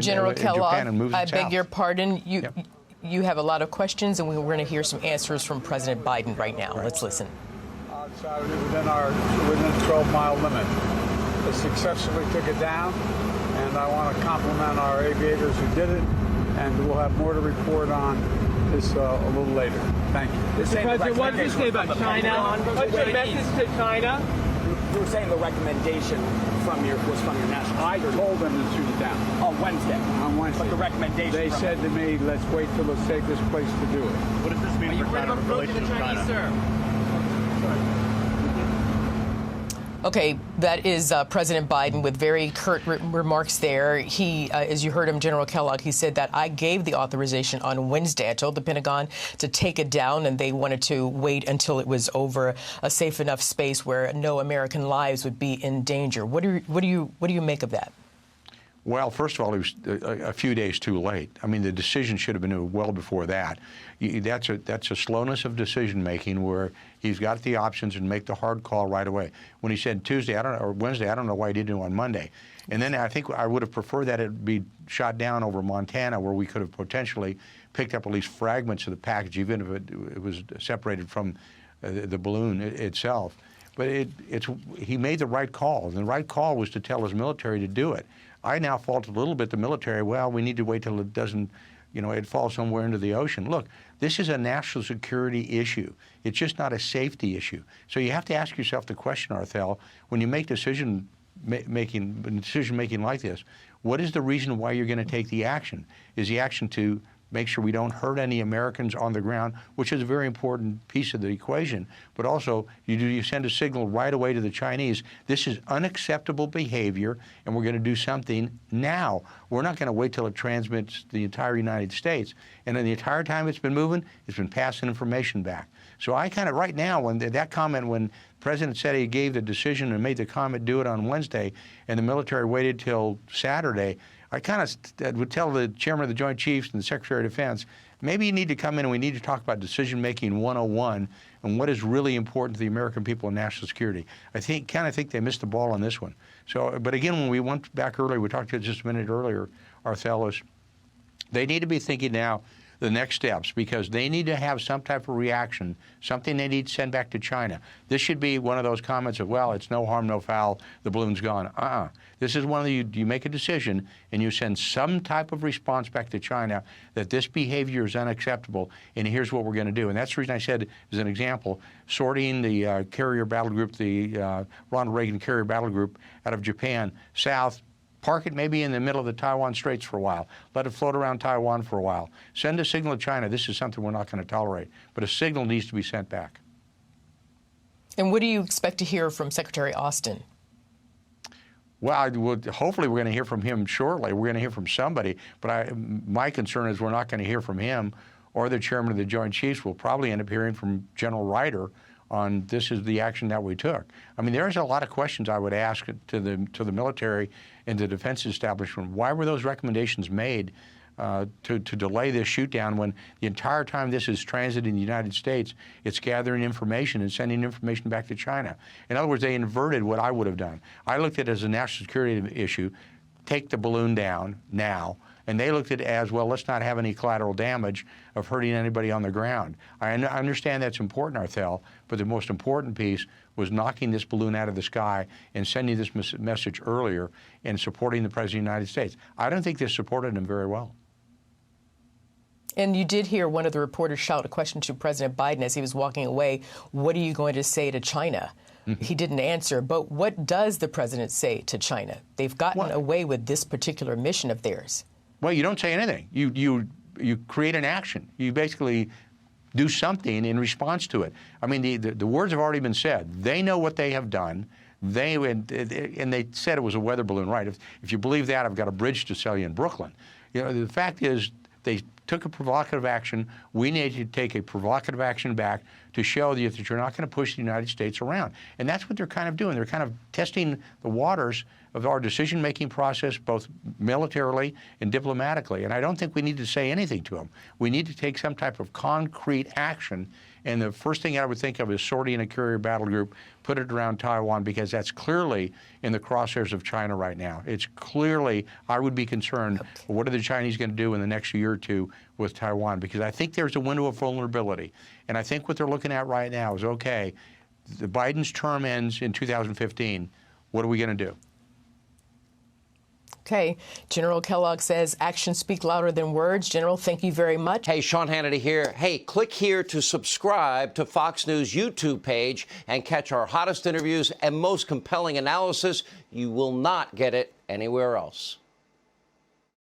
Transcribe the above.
General Kellogg, Japan and moves I it beg south. your pardon. Yep. You have a lot of questions, and we're going to hear some answers from President Biden right now. Right. Let's listen. Outside within the 12-mile limit. They successfully took it down, and I want to compliment our aviators who did it, and we'll have more to report on this a little later. Thank you. Mr. President, what did you say about China? What's your message to China? You were saying the recommendation was from your national I told them to shoot it down. on Wednesday. On Wednesday. But the recommendation They from said to me, let's wait till it's safest place to do it. What does this mean for China relations with China? Okay, that is President Biden with very curt remarks there. He, as you heard him, General Kellogg, he said that I gave the authorization on Wednesday. I told the Pentagon to take it down, and they wanted to wait until it was over a safe enough space where no American lives would be in danger. What do you make of that? Well, first of all, it was a few days too late. I mean, the decision should have been made well before that. That's a slowness of decision making where he's got the options and make the hard call right away. When he said Tuesday, or Wednesday, I don't know why he didn't do it on Monday. And then I think I would have preferred that it be shot down over Montana, where we could have potentially picked up at least fragments of the package, even if it was separated from the balloon itself. But he made the right call, and the right call was to tell his military to do it. I now fault a little bit the military. Well, we need to wait till it doesn't, it falls somewhere into the ocean. Look, this is a national security issue. It's just not a safety issue. So you have to ask yourself the question, Arthel, when you make decision making like this, what is the reason why you're going to take the action? Is the action to make sure we don't hurt any Americans on the ground, which is a very important piece of the equation, but also you send a signal right away to the Chinese, this is unacceptable behavior, and we're going to do something now. We're not going to wait till it transmits the entire United States. And then the entire time it's been moving, it's been passing information back. So I kind of, right now, when that comment, when the President said he gave the decision and made the comment, do it on Wednesday, and the military waited till Saturday, I kind of would tell the Chairman of the Joint Chiefs and the Secretary of Defense, maybe you need to come in and we need to talk about decision-making 101 and what is really important to the American people and national security. I kind of think they missed the ball on this one. So, but again, when we went back earlier, we talked to it just a minute earlier, Arthelis, they need to be thinking now the next steps, because they need to have some type of reaction, something they need to send back to China. This should be one of those comments of, well, it's no harm, no foul, the balloon's gone. This is one of you make a decision and you send some type of response back to China that this behavior is unacceptable, and here's what we're going to do. And that's the reason I said, as an example, sorting the carrier battle group, the Ronald Reagan carrier battle group out of Japan south, park it maybe in the middle of the Taiwan Straits for a while. Let it float around Taiwan for a while. Send a signal to China, this is something we're not going to tolerate. But a signal needs to be sent back. And what do you expect to hear from Secretary Austin? Well, hopefully we're going to hear from him shortly. We're going to hear from somebody. But my concern is we're not going to hear from him or the Chairman of the Joint Chiefs. We'll probably end up hearing from General Ryder on this is the action that we took. I mean, there's a lot of questions I would ask to the military and the defense establishment. Why were those recommendations made to delay this shoot down when the entire time this is transiting the United States, it's gathering information and sending information back to China? In other words, they inverted what I would have done. I looked at it as a national security issue, take the balloon down now. And they looked at it as, well, let's not have any collateral damage of hurting anybody on the ground. I understand that's important, Arthel, but the most important piece was knocking this balloon out of the sky and sending this message earlier and supporting the President of the United States. I don't think this supported him very well. And you did hear one of the reporters shout a question to President Biden as he was walking away, what are you going to say to China? He didn't answer, but what does the president say to China? They've gotten away with this particular mission of theirs. Well, you don't say anything. You create an action. You basically do something in response to it. I mean, the words have already been said. They know what they have done. And they said it was a weather balloon, right? If you believe that, I've got a bridge to sell you in Brooklyn. The fact is, they took a provocative action. We need to take a provocative action back to show that you're not going to push the United States around. And that's what they're kind of doing. They're kind of testing the waters of our decision-making process, both militarily and diplomatically. And I don't think we need to say anything to them. We need to take some type of concrete action And the first thing I would think of is sorting a carrier battle group, put it around Taiwan, because that's clearly in the crosshairs of China right now. It's clearly, I would be concerned, what are the Chinese going to do in the next year or two with Taiwan? Because I think there's a window of vulnerability. And I think what they're looking at right now is, okay, the Biden's term ends in 2015. What are we going to do? Okay. General Kellogg says actions speak louder than words. General, thank you very much. Hey, Sean Hannity here. Hey, click here to subscribe to Fox News YouTube page and catch our hottest interviews and most compelling analysis. You will not get it anywhere else.